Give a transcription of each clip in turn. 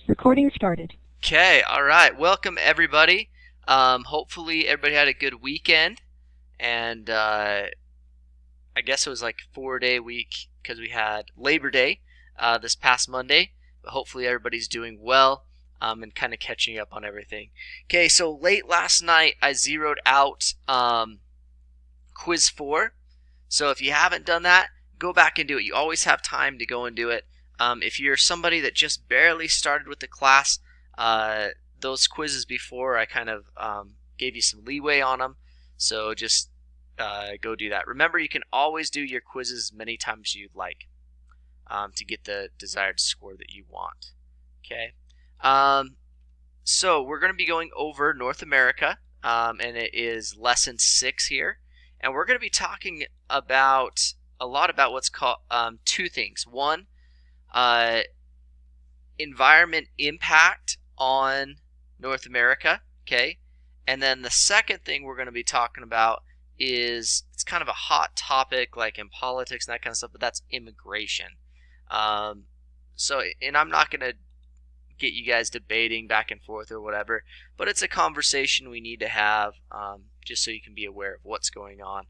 Recording started. Okay, all right. Welcome everybody. Hopefully everybody had a good weekend, and I guess it was like 4-day week because we had Labor Day this past Monday. But hopefully everybody's doing well and kind of catching up on everything. Okay, so late last night I zeroed out Quiz 4. So if you haven't done that, go back and do it. You always have time to go and do it. If you're somebody that just barely started with the class, those quizzes before, I kind of gave you some leeway on them. So just go do that. Remember, you can always do your quizzes many times you'd like to get the desired score that you want. Okay. So we're going to be going over North America, and it is lesson 6 here. And we're going to be talking about a lot about what's called two things. One, environment impact on North America, okay? And then the second thing we're going to be talking about is, it's kind of a hot topic like in politics and that kind of stuff, but that's immigration. And I'm not going to get you guys debating back and forth or whatever, but it's a conversation we need to have just so you can be aware of what's going on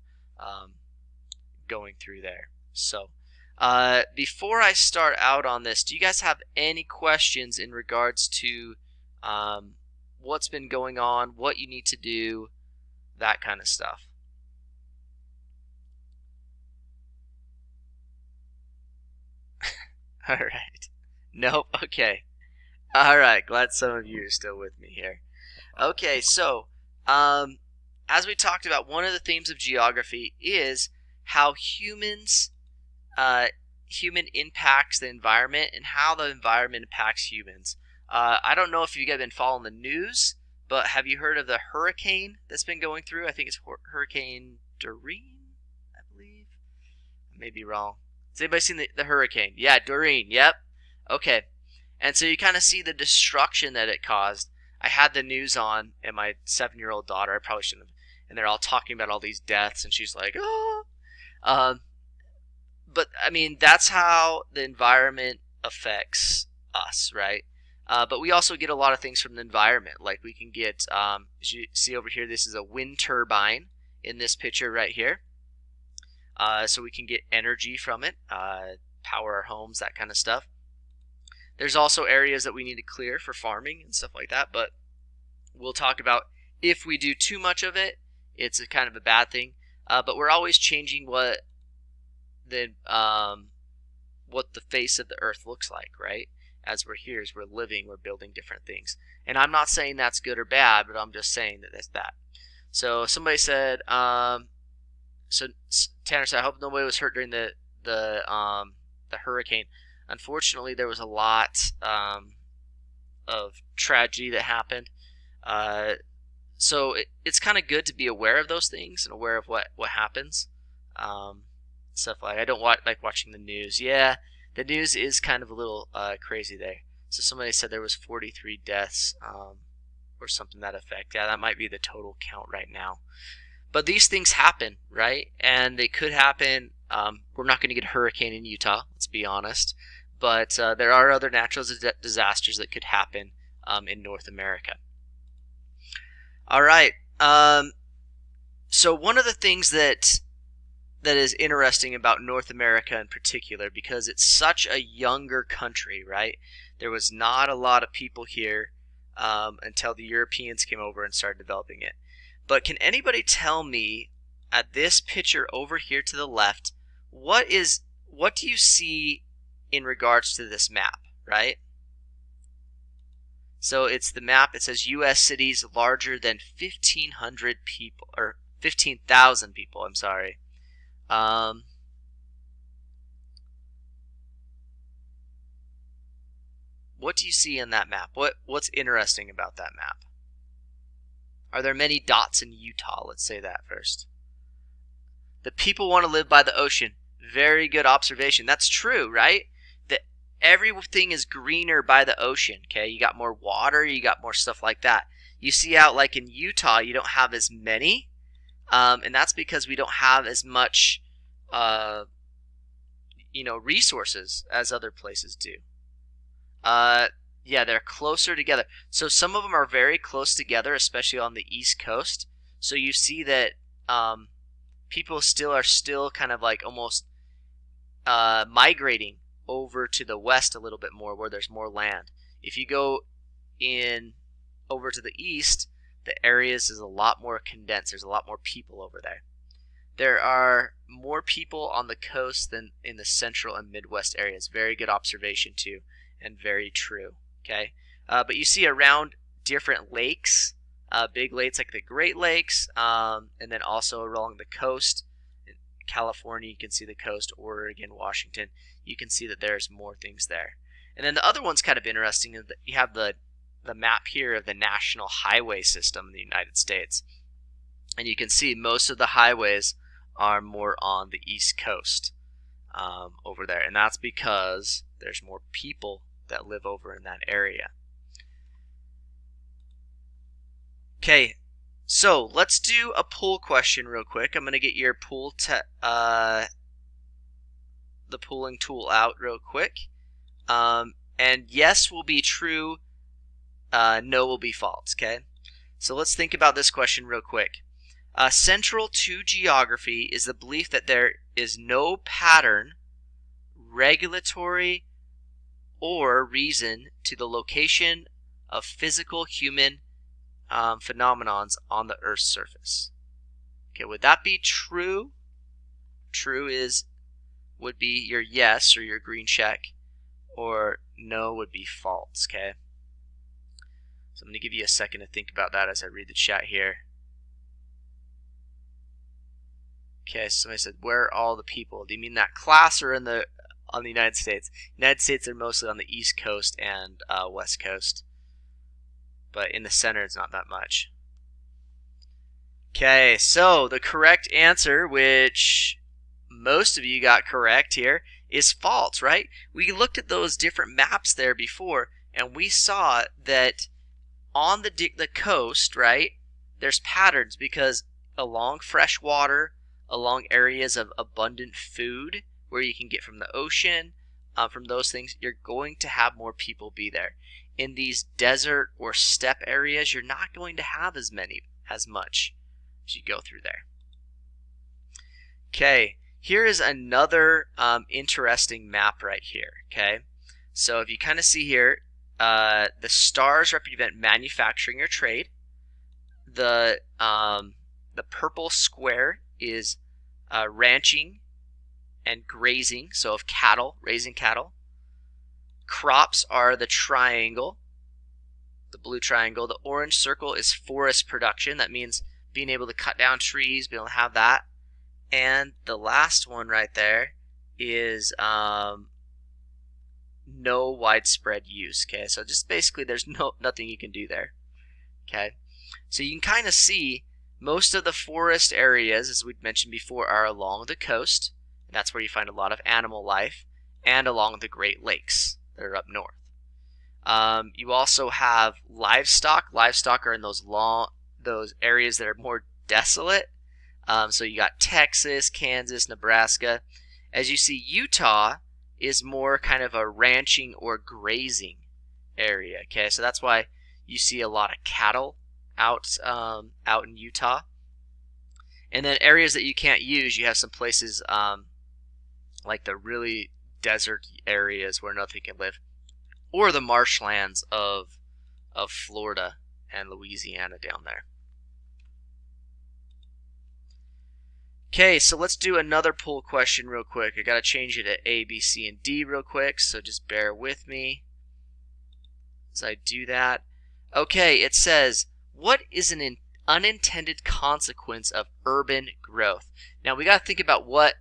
going through there. So before I start out on this, do you guys have any questions in regards to what's been going on, what you need to do, that kind of stuff? All right. Nope. Okay. All right. Glad some of you are still with me here. Okay. So, as we talked about, one of the themes of geography is how human impacts the environment and how the environment impacts humans. I don't know if you guys have been following the news, but have you heard of the hurricane that's been going through? I think it's Hurricane Doreen, I believe. I may be wrong. Has anybody seen the hurricane? Yeah, Doreen. Yep. Okay. And so you kind of see the destruction that it caused. I had the news on, and my 7-year-old daughter, I probably shouldn't have, and they're all talking about all these deaths, and she's like, oh. But I mean, that's how the environment affects us, right? But we also get a lot of things from the environment. Like we can get, as you see over here, this is a wind turbine in this picture right here. So we can get energy from it, power our homes, that kind of stuff. There's also areas that we need to clear for farming and stuff like that, but we'll talk about if we do too much of it, it's a kind of a bad thing. But we're always changing what the face of the earth looks like, right? As we're here, as we're living, we're building different things. And I'm not saying that's good or bad, but I'm just saying that that's that. So somebody said, so Tanner said, I hope nobody was hurt during the hurricane. Unfortunately, there was a lot of tragedy that happened. So it's kind of good to be aware of those things and aware of what happens. Stuff like, I don't like watching the news. Yeah, the news is kind of a little crazy there. So somebody said there was 43 deaths or something to that effect. Yeah, that might be the total count right now. But these things happen, right? And they could happen. We're not going to get a hurricane in Utah, let's be honest. But there are other natural disasters that could happen in North America. All right. So one of the things that is interesting about North America in particular, because it's such a younger country, right? There was not a lot of people here until the Europeans came over and started developing it. But can anybody tell me, at this picture over here to the left, what do you see in regards to this map, right? So it's the map. It says U.S. cities larger than 1,500 people, or 15,000 people. I'm sorry. What do you see in that map? What's interesting about that map? Are there many dots in Utah? Let's say that first. The people want to live by the ocean. Very good observation. That's true, right? That everything is greener by the ocean. Okay, you got more water, you got more stuff like that. You see out like in Utah, you don't have as many, and that's because we don't have as much, resources as other places do. Yeah, they're closer together. So some of them are very close together, especially on the East Coast. So you see that people are still kind of like almost migrating over to the west a little bit more, where there's more land. If you go in over to the east, the areas is a lot more condensed. There's a lot more people over there. There are more people on the coast than in the central and Midwest areas. Very good observation too, and very true. Okay, but you see around different lakes, big lakes like the Great Lakes, and then also along the coast. In California, you can see the coast. Oregon, Washington, you can see that there's more things there. And then the other one's kind of interesting is that you have the map here of the national highway system in the United States. And you can see most of the highways are more on the East Coast over there. And that's because there's more people that live over in that area. Okay, so let's do a poll question real quick. I'm going to get your the polling tool out real quick. And yes will be true, no will be false, okay? So let's think about this question real quick. Central to geography is the belief that there is no pattern, regulatory, or reason to the location of physical human phenomenons on the Earth's surface. Okay, would that be true? True would be your yes or your green check, or no would be false, okay? So I'm going to give you a second to think about that as I read the chat here. Okay, so somebody said, where are all the people? Do you mean that class or on the United States? United States are mostly on the East Coast and West Coast. But in the center, it's not that much. Okay, so the correct answer, which most of you got correct here, is false, right? We looked at those different maps there before, and we saw that on the coast, right, there's patterns because along fresh water, along areas of abundant food where you can get from the ocean, from those things, you're going to have more people be there. In these desert or steppe areas, you're not going to have as much as you go through there. Okay, here is another interesting map right here. Okay, so if you kind of see here, the stars represent manufacturing or trade. The purple square is ranching and grazing, so of cattle, raising cattle. Crops are the triangle, the blue triangle. The orange circle is forest production. That means being able to cut down trees, being able to have that. And the last one right there is no widespread use. Okay, so just basically there's nothing you can do there. Okay, so you can kind of see most of the forest areas, as we'd mentioned before, are along the coast. And that's where you find a lot of animal life, and along the Great Lakes that are up north. You also have livestock. Livestock are in those areas that are more desolate. So you got Texas, Kansas, Nebraska. As you see, Utah is more kind of a ranching or grazing area. Okay, so that's why you see a lot of cattle out in Utah. And then areas that you can't use, you have some places like the really desert areas where nothing can live, or the marshlands of Florida and Louisiana down there. Okay, so let's do another poll question real quick. I gotta change it to A, B, C, and D real quick, so just bear with me as I do that. Okay, it says, what is an unintended consequence of urban growth? Now we gotta think about what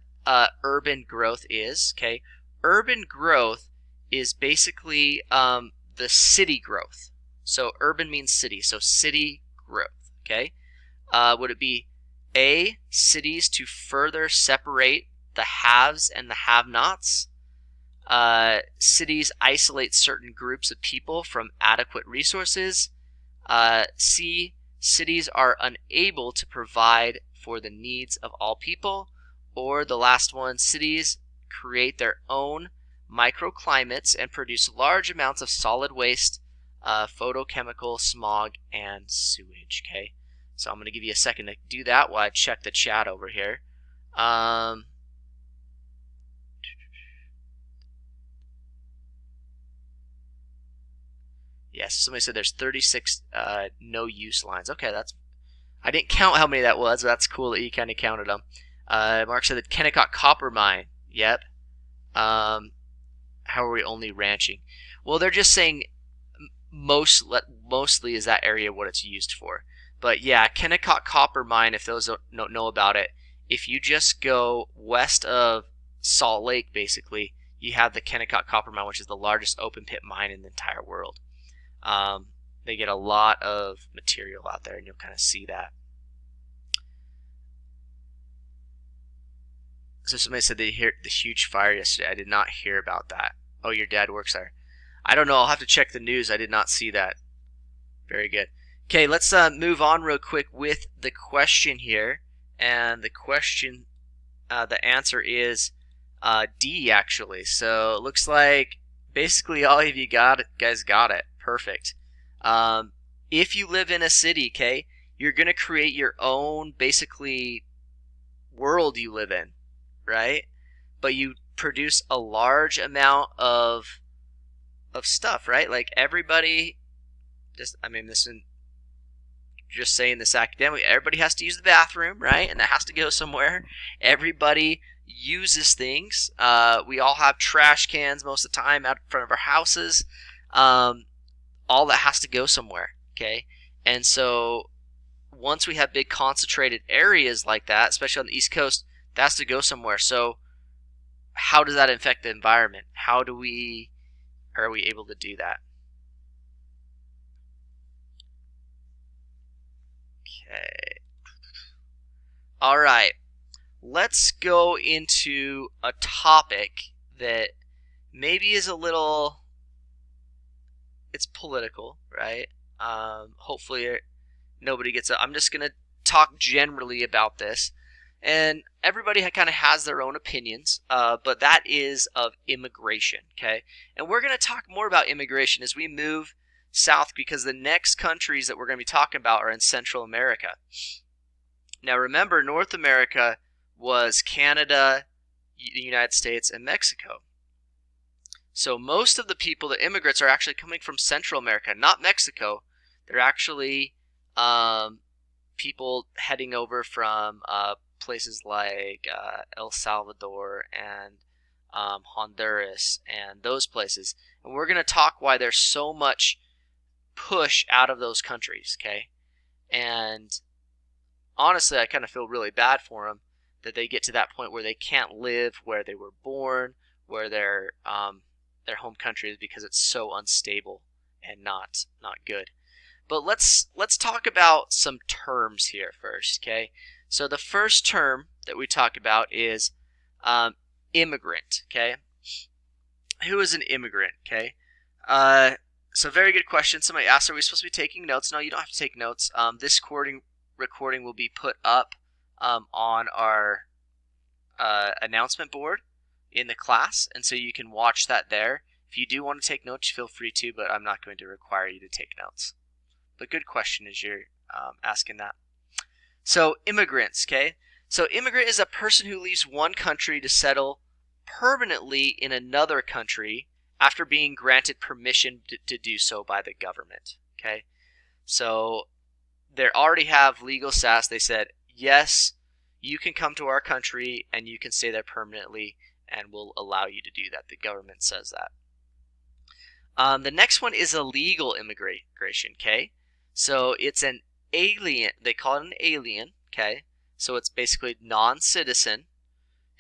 urban growth is. Okay, urban growth is basically the city growth. So urban means city, so city growth. Okay, would it be A, cities to further separate the haves and the have-nots? Cities isolate certain groups of people from adequate resources. C, cities are unable to provide for the needs of all people. Or the last one, cities create their own microclimates and produce large amounts of solid waste, photochemical smog, and sewage. Okay, so I'm going to give you a second to do that while I check the chat over here. Yes, somebody said there's 36 no-use lines. Okay, I didn't count how many that was. But that's cool that you kind of counted them. Mark said the Kennecott copper mine. Yep. How are we only ranching? Well, they're just saying mostly is that area what it's used for. But yeah, Kennecott copper mine, if those don't know about it, if you just go west of Salt Lake, basically, you have the Kennecott copper mine, which is the largest open pit mine in the entire world. They get a lot of material out there, and you'll kind of see that. So somebody said they heard the huge fire yesterday. I did not hear about that. Oh, your dad works there. I don't know. I'll have to check the news. I did not see that. Very good. Okay, let's move on real quick with the question here. And the question, the answer is D, actually. So it looks like basically all of you guys got it. Perfect. If you live in a city, okay, you're going to create your own, basically, world you live in, right? But you produce a large amount of stuff, right? Like everybody, this is just saying this academically, everybody has to use the bathroom, right? And that has to go somewhere. Everybody uses things. We all have trash cans most of the time out in front of our houses. All that has to go somewhere, okay? And so once we have big concentrated areas like that, especially on the East Coast, that has to go somewhere. So how does that affect the environment? How are we able to do that? Okay. All right. Let's go into a topic that maybe is a little, it's political, right? Hopefully nobody gets it. I'm just going to talk generally about this. And everybody kind of has their own opinions, but that is of immigration, okay? And we're going to talk more about immigration as we move south, because the next countries that we're going to be talking about are in Central America. Now remember, North America was Canada, the United States, and Mexico. So most of the people, the immigrants, are actually coming from Central America, not Mexico. They're actually people heading over from places like El Salvador and Honduras and those places. And we're going to talk why there's so much push out of those countries, okay? And honestly, I kind of feel really bad for them that they get to that point where they can't live where they were born, where their home country is, because it's so unstable and not good. But let's talk about some terms here first, okay? So the first term that we talk about is immigrant, okay? Who is an immigrant, okay? So very good question. Somebody asked, are we supposed to be taking notes? No, you don't have to take notes. This recording will be put up on our announcement board in the class, and so you can watch that there. If you do want to take notes, feel free to, but I'm not going to require you to take notes. But good question as you're asking that. So immigrants, okay? So immigrant is a person who leaves one country to settle permanently in another country after being granted permission to do so by the government, okay? So they already have legal status. They said, yes, you can come to our country and you can stay there permanently, and we'll allow you to do that. The government says that. The next one is illegal immigration, okay? So it's an alien. They call it an alien, okay? So it's basically non-citizen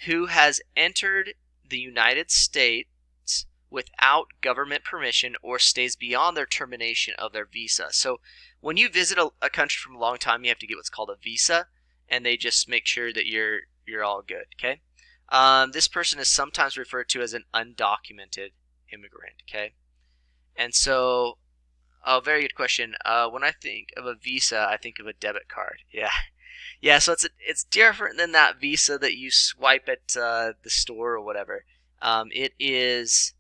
who has entered the United States without government permission or stays beyond their termination of their visa. So when you visit a country from a long time, you have to get what's called a visa, and they just make sure that you're all good, okay? This person is sometimes referred to as an undocumented immigrant, okay? And so, very good question. When I think of a visa, I think of a debit card. Yeah, yeah. So it's different than that visa that you swipe at the store or whatever. It is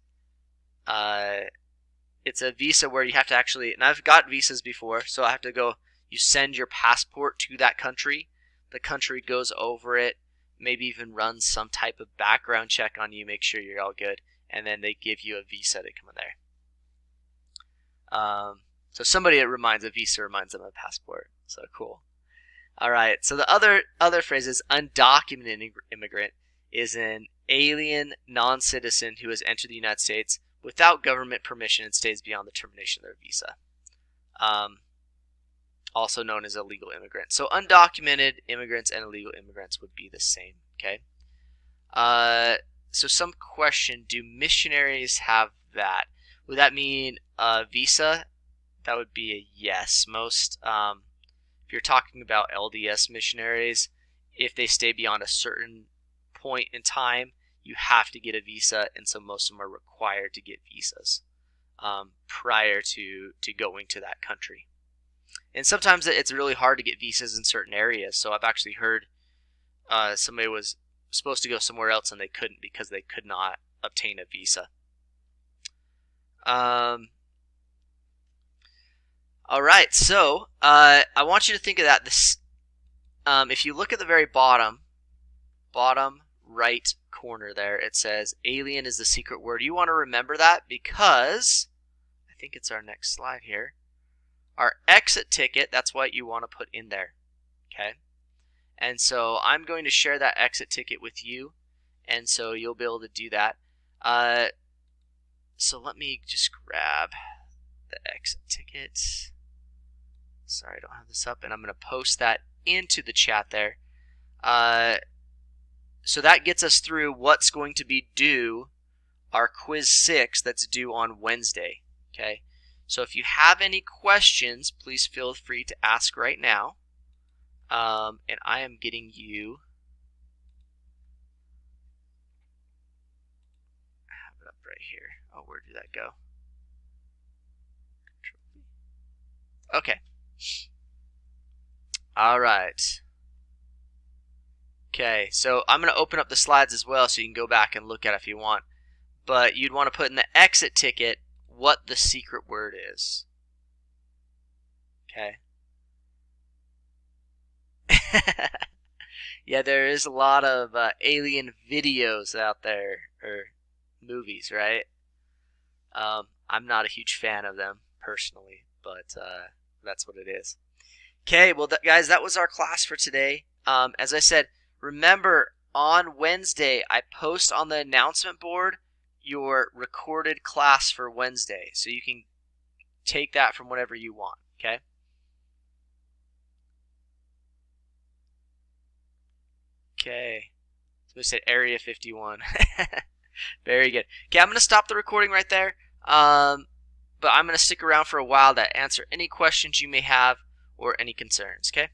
it's a visa where you have to actually, and I've got visas before, so I have to go, you send your passport to that country. The country goes over it, maybe even runs some type of background check on you, make sure you're all good, and then they give you a visa to come in there. So somebody a visa reminds them of a passport. So cool. All right. So the other phrase is undocumented immigrant is an alien non-citizen who has entered the United States without government permission and stays beyond the termination of their visa. Also known as illegal immigrant. So undocumented immigrants and illegal immigrants would be the same. Okay. So some question: do missionaries have that? Would that mean a visa? That would be a yes. Most, if you're talking about LDS missionaries, if they stay beyond a certain point in time, you have to get a visa, and so most of them are required to get visas prior to going to that country. And sometimes it's really hard to get visas in certain areas. So I've actually heard somebody was supposed to go somewhere else and they couldn't because they could not obtain a visa. All right, so I want you to think of that. This, if you look at the very bottom right corner there, it says alien is the secret word. You want to remember that because I think it's our next slide here. Our exit ticket, that's what you want to put in there. Okay? And so I'm going to share that exit ticket with you, and so you'll be able to do that. So let me just grab the exit ticket. Sorry, I don't have this up, and I'm going to post that into the chat there. So that gets us through what's going to be due, our quiz 6 that's due on Wednesday. Okay, so if you have any questions, please feel free to ask right now. And I am getting you. I have it up right here. Oh, where did that go? Okay. All right. Okay, so I'm going to open up the slides as well so you can go back and look at it if you want. But you'd want to put in the exit ticket what the secret word is. Okay. Yeah, there is a lot of alien videos out there, or movies, right? I'm not a huge fan of them personally, but that's what it is. Okay, well, guys, that was our class for today. As I said, remember, on Wednesday, I post on the announcement board your recorded class for Wednesday, so you can take that from whatever you want, okay? Okay, so we said Area 51. Very good. Okay, I'm going to stop the recording right there, but I'm going to stick around for a while to answer any questions you may have or any concerns, okay?